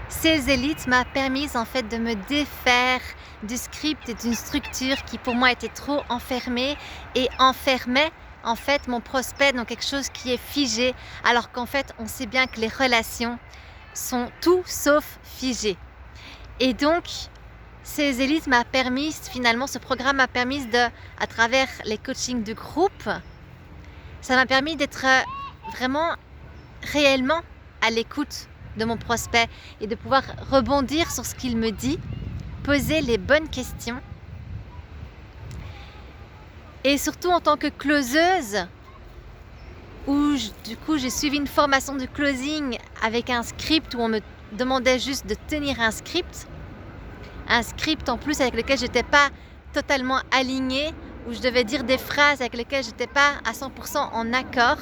Sales Elite m'a permis en fait de me défaire du script et d'une structure qui pour moi était trop enfermée et enfermait en fait mon prospect dans quelque chose qui est figé, alors qu'en fait on sait bien que les relations sont tout sauf figées. Et donc Sales Elite m'a permis, finalement ce programme m'a permis à travers les coachings de groupe, ça m'a permis d'être vraiment réellement à l'écoute de mon prospect et de pouvoir rebondir sur ce qu'il me dit, poser les bonnes questions. Et surtout en tant que closeuse, où du coup j'ai suivi une formation de closing avec un script où on me demandait juste de tenir un script en plus avec lequel je n'étais pas totalement alignée, où je devais dire des phrases avec lesquelles je n'étais pas à 100% en accord.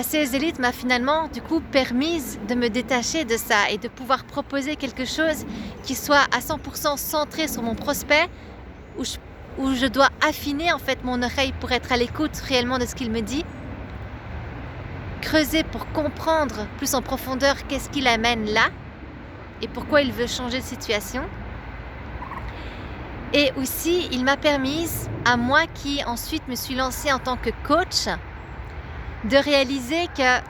Sales Elite m'a finalement du coup permis de me détacher de ça et de pouvoir proposer quelque chose qui soit à 100% centré sur mon prospect, où je dois affiner en fait mon oreille pour être à l'écoute réellement de ce qu'il me dit, creuser pour comprendre plus en profondeur qu'est-ce qui l'amène là et pourquoi il veut changer de situation. Et aussi il m'a permis, à moi qui ensuite me suis lancée en tant que coach, de réaliser que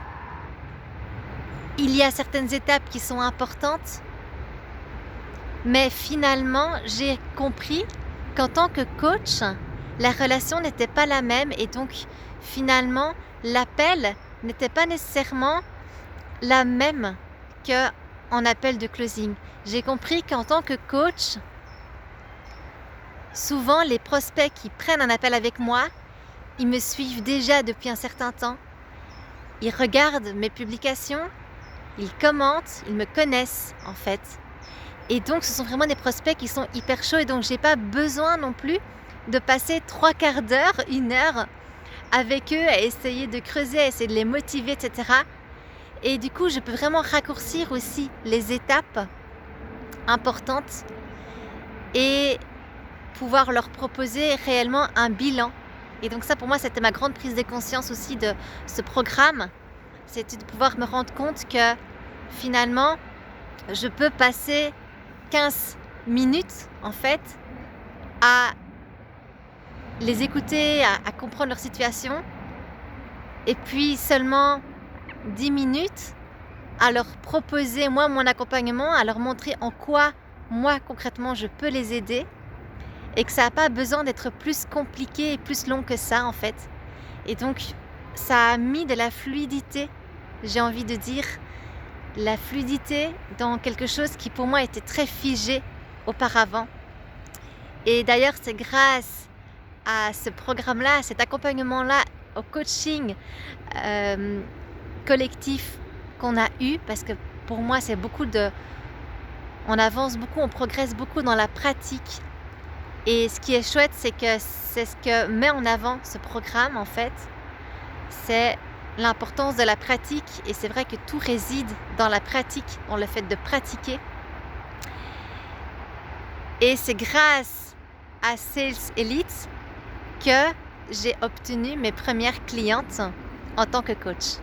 il y a certaines étapes qui sont importantes, mais finalement j'ai compris qu'en tant que coach, la relation n'était pas la même et donc finalement l'appel n'était pas nécessairement la même qu'en appel de closing. J'ai compris qu'en tant que coach, souvent les prospects qui prennent un appel avec moi, ils me suivent déjà depuis un certain temps. Ils regardent mes publications, ils commentent, ils me connaissent en fait. Et donc ce sont vraiment des prospects qui sont hyper chauds et donc j'ai pas besoin non plus de passer 3/4 d'heure, 1 heure avec eux à essayer de creuser, à essayer de les motiver, etc. Et du coup je peux vraiment raccourcir aussi les étapes importantes et pouvoir leur proposer réellement un bilan. Et donc ça pour moi c'était ma grande prise de conscience aussi de ce programme, c'était de pouvoir me rendre compte que finalement je peux passer 15 minutes en fait à les écouter, à comprendre leur situation et puis seulement 10 minutes à leur proposer moi mon accompagnement, à leur montrer en quoi moi concrètement je peux les aider et que ça n'a pas besoin d'être plus compliqué et plus long que ça en fait. Et donc ça a mis de la fluidité, j'ai envie de dire, la fluidité dans quelque chose qui pour moi était très figé auparavant. Et d'ailleurs c'est grâce à ce programme-là, à cet accompagnement-là, au coaching collectif qu'on a eu, parce que pour moi c'est on avance beaucoup, on progresse beaucoup dans la pratique. Et ce qui est chouette, c'est que c'est ce que met en avant ce programme en fait, c'est l'importance de la pratique. Et c'est vrai que tout réside dans la pratique, dans le fait de pratiquer. Et c'est grâce à Sales Elite que j'ai obtenu mes premières clientes en tant que coach.